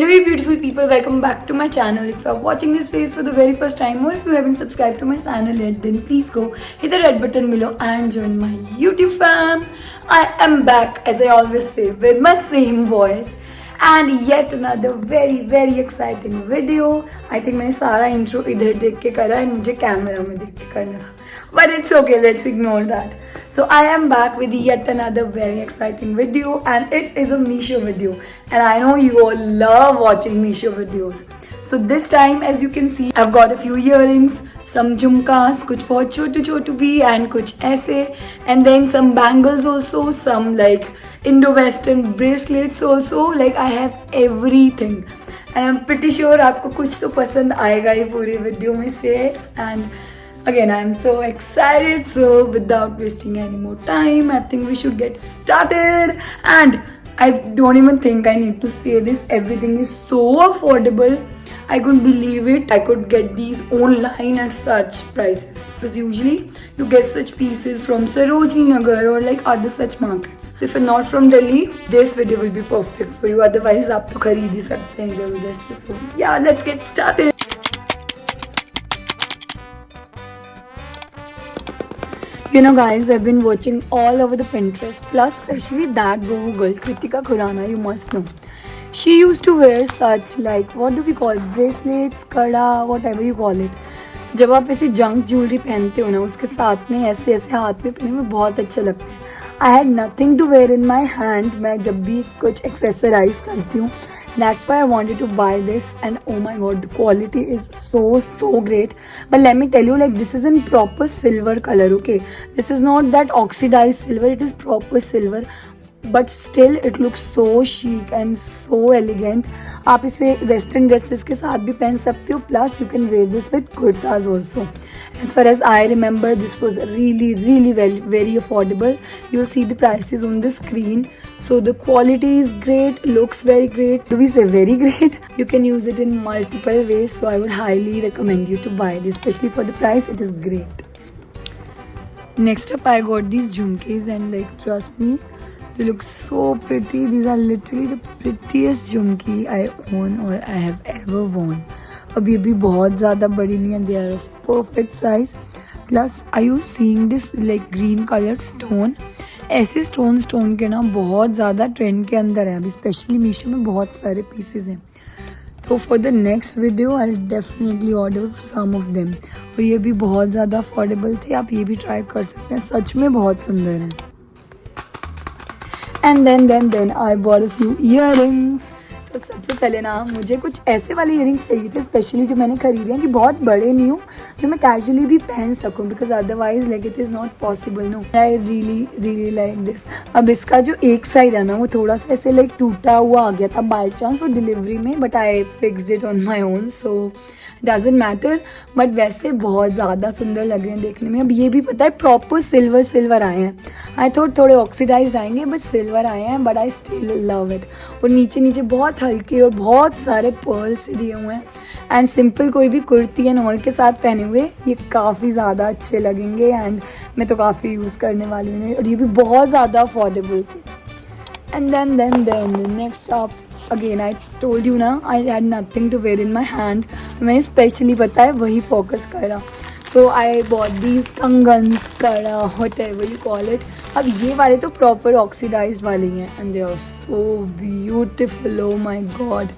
Hello you beautiful people, welcome back to my channel. If you are watching this face for the very first time or if you haven't subscribed to my channel yet, then please go hit the red button below and join my YouTube fam. I am back, as I always say, with my same voice and yet another very exciting video. I think मैंने सारा intro इधर देख के करा है, मुझे camera में देख के करना था. But it's okay, let's ignore that. So I am back with yet another very exciting video and it is a Meesho video. And I know you all love watching Meesho videos. So this time, as you can see, I've got a few earrings, some jhumkas, कुछ बहुत छोटू भी and कुछ ऐसे, and then some bangles also, some like Indo-Western bracelets also. Like I have everything. And I'm pretty sure आपको कुछ तो पसंद आएगा ही पूरी वीडियो में से. And again, I'm so excited. So without wasting any more time, I think we should get started. And I don't even think I need to say this. Everything is so affordable. I couldn't believe it. I could get these online at such prices. Because usually you get such pieces from Sarojini Nagar or like other such markets. If you're not from Delhi, this video will be perfect for you. Otherwise, आप तो खरीद ही सकते हैं इधर उधर से. So yeah, let's get started. You know guys, I've been watching all over the Pinterest, plus especially that Bohu girl, Kritika Khurana, you must know. She used to wear such like, what do we call it, bracelets, kada, whatever you call it. जब आप ऐसे junk jewellery पहनते हो ना, उसके साथ में ऐसे ऐसे हाथ में पहनने में बहुत अच्छा लगता है. I had nothing to wear in my hand. मैं जब भी कुछ एक्सेसराइज करती हूँ, that's why I wanted to buy this. And oh my god, the quality is so great. But let me tell you, like this is in proper silver color, okay? This is not that oxidized silver, it is proper silver. But still it looks so chic and so elegant. आप इसे western dresses के साथ भी पहन सकते हो. Plus you can wear this with kurtas also. As far as I remember, this was really very affordable. You'll see the prices on the screen. So the quality is great, looks very great. Do we say very great? You can use it in multiple ways. So I would highly recommend you to buy this, especially for the price. It is great. Next up, I got these jhumkis and like trust me, they look so pretty. These are literally the prettiest jhumki I own or I have ever worn. अब ये भी बहुत ज़्यादा बड़ी नहीं है. They are of perfect size. Plus, are you seeing this like green colored stone? ऐसे stone के ना बहुत ज़्यादा ट्रेंड के अंदर है अभी, स्पेशली मीशो में बहुत सारे पीसेस हैं. तो for the next video I definitely order some of them. और ये भी बहुत ज़्यादा अफोर्डेबल थे, आप ये भी ट्राई कर सकते हैं, सच में बहुत सुंदर है. And then I bought a few earrings. तो सबसे पहले ना मुझे कुछ ऐसे वाले इयरिंग्स चाहिए थे, स्पेशली जो मैंने खरीदे हैं कि बहुत बड़े नहीं हो, जो मैं कैजुअली भी पहन सकूं, because otherwise like it is not possible. No, I really like this. अब इसका जो एक साइड है ना, वो थोड़ा सा ऐसे लाइक टूटा हुआ आ गया था बाई चांस वो डिलीवरी में, but I fixed it on my own, so doesn't matter. But वैसे बहुत ज़्यादा सुंदर लग रहे हैं देखने में. अब ये भी पता है प्रॉपर सिल्वर आए हैं. आई थॉट थोड़े ऑक्सीडाइज आएंगे, बट सिल्वर आए हैं. But I still love it. और नीचे बहुत हल्के और बहुत सारे पर्ल्स दिए हुए हैं. एंड सिंपल कोई भी कुर्ती एंड ऑल के साथ पहने हुए ये काफ़ी ज़्यादा अच्छे लगेंगे. एंड मैं तो काफ़ी यूज़ करने वाली हूँ. और ये भी बहुत ज़्यादा अफोर्डेबल थे. And then next up, again I told you ना, I had nothing to wear in my hand. मैंने स्पेशली पता है वही फोकस करा. सो आई बॉट दीज कंगन्स, कड़ा, whatever you call it. अब ये वाले तो प्रॉपर ऑक्सीडाइज वाले ही हैं and they are so beautiful. Oh my god.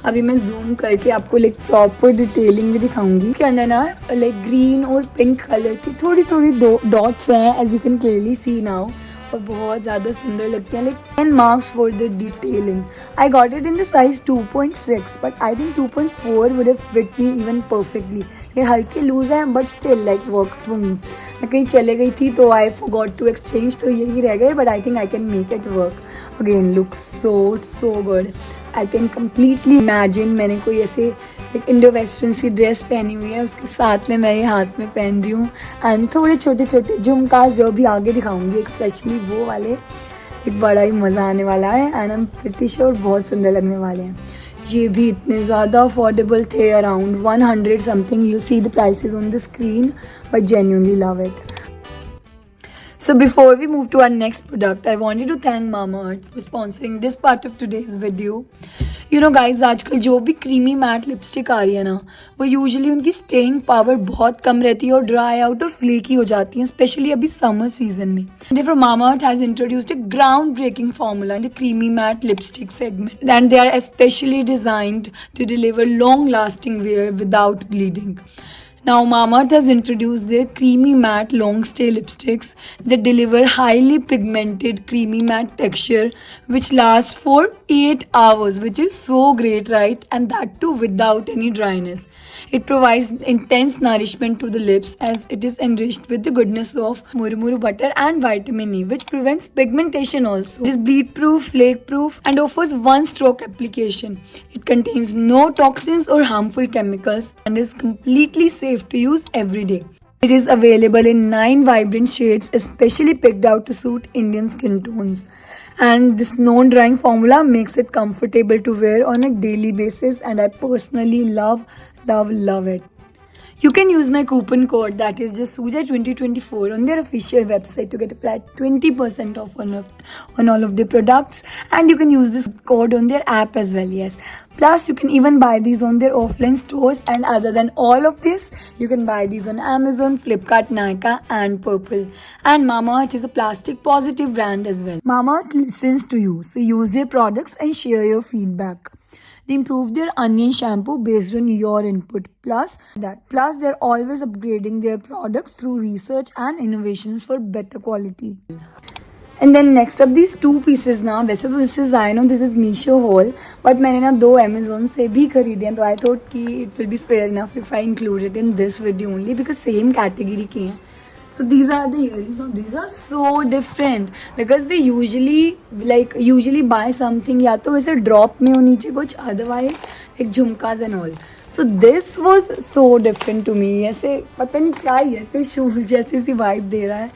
अभी मैं जूम करके आपको लाइक प्रॉपर डिटेलिंग भी दिखाऊंगी. के अंदर ना लाइक ग्रीन और पिंक कलर की थोड़ी डॉट्स हैं, as you can clearly see now. और बहुत ज़्यादा सुंदर लगती हैं. Like 10 marks for the detailing. I got it in the size 2.6, but I think 2.4 would have fit me even perfectly. ये हल्के लूज हैं but still like works for me. मैं कहीं चले गई थी तो आई फॉरगॉट टू एक्सचेंज, तो यही रह गए. But I think I can make it work. Again look so good. I can completely imagine मैंने कोई ऐसे एक इंडो वेस्टर्न सी ड्रेस पहनी हुई है, उसके साथ में मैं ये हाथ में पहन रही हूँ. एंड थोड़े छोटे झुमकास जो भी आगे दिखाऊंगी, स्पेशली वो वाले, एक बड़ा ही मज़ा आने वाला है. And I am pretty sure बहुत सुंदर लगने वाले हैं. ये भी इतने ज़्यादा अफोर्डेबल थे, around 100 something. You see the prices on the screen, but genuinely love it. So before we move to our next product, I wanted to thank Mamaearth for sponsoring this part of today's video. You know guys, आजकल जो भी creamy matte lipstick आ रही है ना, वो usually उनकी staying power बहुत कम रहती है और ड्राई आउट और फ्लेकी हो जाती हैं, स्पेशली अभी समर सीजन में. Therefore, Mamaearth has introduced a groundbreaking formula in the creamy matte lipstick segment, and they are especially designed to deliver long-lasting wear without bleeding. Now, Mamaearth has introduced their creamy matte long stay lipsticks that deliver highly pigmented creamy matte texture which lasts for 8 hours, which is so great, right? And that too without any dryness. It provides intense nourishment to the lips as it is enriched with the goodness of murumuru butter and vitamin E, which prevents pigmentation also. It is bleed proof, flake proof, and offers one stroke application. It contains no toxins or harmful chemicals and is completely safe to use every day. It is available in 9 vibrant shades, especially picked out to suit Indian skin tones. And this non-drying formula makes it comfortable to wear on a daily basis, and I personally love it. You can use my coupon code, that is just Suja2024, on their official website to get a flat 20% off on all of the products, and you can use this code on their app as well. Yes, plus you can even buy these on their offline stores, and other than all of this, you can buy these on Amazon, Flipkart, Nykaa and Purple. And Mamaearth is a plastic positive brand as well. Mamaearth listens to you, so use their products and share your feedback. They improve their onion shampoo based on your input. Plus they're always upgrading their products through research and innovations for better quality. And then next up, these two pieces ना, वैसे तो this is, I know this is Meesho haul, but मैंने ना 2 Amazon से भी खरीदे हैं, तो I thought कि it will be fair enough if I include it in this video only because same category के हैं. So these are the earrings. Now these are so different because we usually buy something या तो वैसे drop में हो नीचे कुछ, otherwise like झुमकास and all. So this was so different to me. ऐसे पता नहीं क्या ही है, त्रिशूल जैसी सी vibe दे रहा है,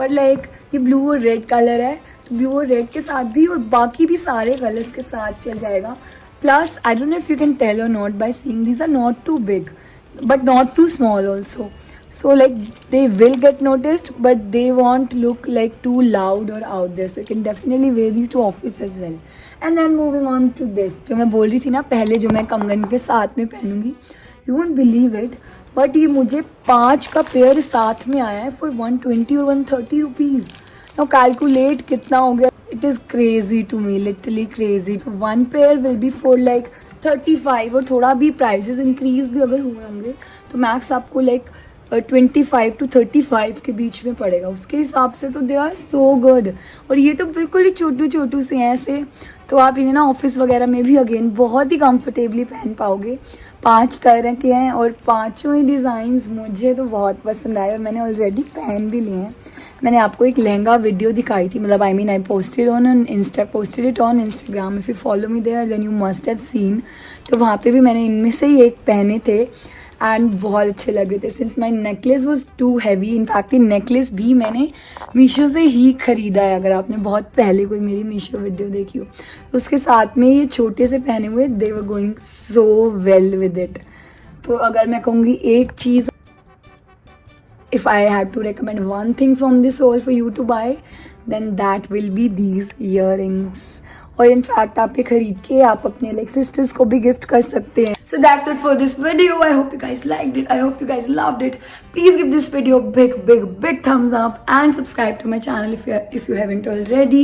but like ये ब्लू और रेड कलर है, तो ब्लू और रेड के साथ भी और बाकी भी सारे कलर्स के साथ चल जाएगा. Plus I don't know if you can tell or not by seeing these are not too big but not too small also. So like they will get noticed, but they won't look like too loud or out there. So you can definitely wear these to office as well. And then moving on to this, जो मैं बोल रही थी ना पहले, जो मैं कंगन के साथ में पहनूंगी, you won't believe it, but ये मुझे 5 का पेयर साथ में आया है for 120 और 130 रुपीज़. Now calculate कितना हो गया. It is crazy to me, literally crazy. So one pair will be for like 35, और थोड़ा भी prices increase भी अगर हुए होंगे तो max आपको like 25 to 35 के बीच में पड़ेगा. उसके हिसाब से तो दे आर सो गुड. और ये तो बिल्कुल ही छोटू से हैं ऐसे, तो आप इन्हें ना ऑफिस वगैरह में भी अगेन बहुत ही कंफर्टेबली पहन पाओगे. 5 तरह के हैं और 5 ही डिज़ाइंस मुझे तो बहुत पसंद आए और मैंने ऑलरेडी पहन भी लिए हैं. मैंने आपको एक लहंगा वीडियो दिखाई थी, मतलब I posted it on Instagram. If you follow me there then you must have seen. तो वहाँ पे भी मैंने इनमें से ही एक पहने थे एंड बहुत अच्छे लग रहे थे. Since my necklace was too heavy, in fact ये नेकलेस भी मैंने मीशो से ही खरीदा है. अगर आपने बहुत पहले कोई मेरी मीशो वीडियो देखी हो, तो उसके साथ में ये छोटे से पहने हुए, they were going so well with it. तो अगर मैं कहूँगी एक चीज़, if I have to recommend one thing from this haul for you to buy, then that will be these earrings. और इनफैक्ट आप ये खरीद के आप अपने लाइक सिस्टर्स को भी गिफ्ट कर सकते हैं. So that's it for this video. I hope you guys liked it. I hope you guys loved it. Please give this video a big thumbs up and subscribe to my channel if you haven't already.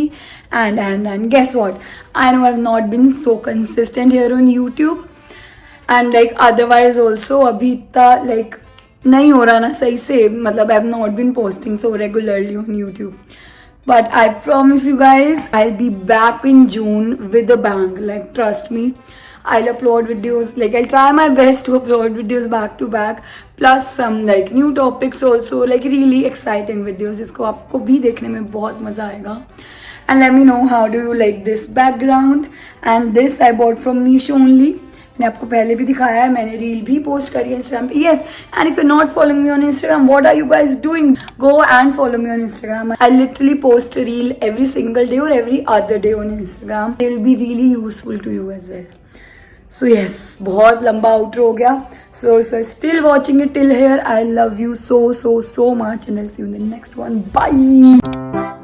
And guess what? I know I've not been so consistent here on YouTube. And like otherwise also अभी इतना like नहीं हो रहा ना सही से, मतलब I've not been posting so regularly on YouTube. But I promise you guys, I'll be back in June with a bang. Like, trust me, I'll upload videos. Like, I'll try my best to upload videos back to back. Plus some like new topics also. Like, really exciting videos. जिसको आपको भी देखने में बहुत मजा आएगा. And let me know how do you like this background. And this I bought from Meesho only. मैंने आपको पहले भी दिखाया है, मैंने रील भी पोस्ट करी है इंस्टाग्राम पे. Yes, and if you not following me on Instagram, what are you guys doing? Go and follow me on Instagram. I literally post reel every single day और every other day on Instagram. It will be really useful to you as well. So yes, बहुत लंबा outro हो गया. So if you are still watching it till here, I love you so much and I'll see you in the next one. Bye.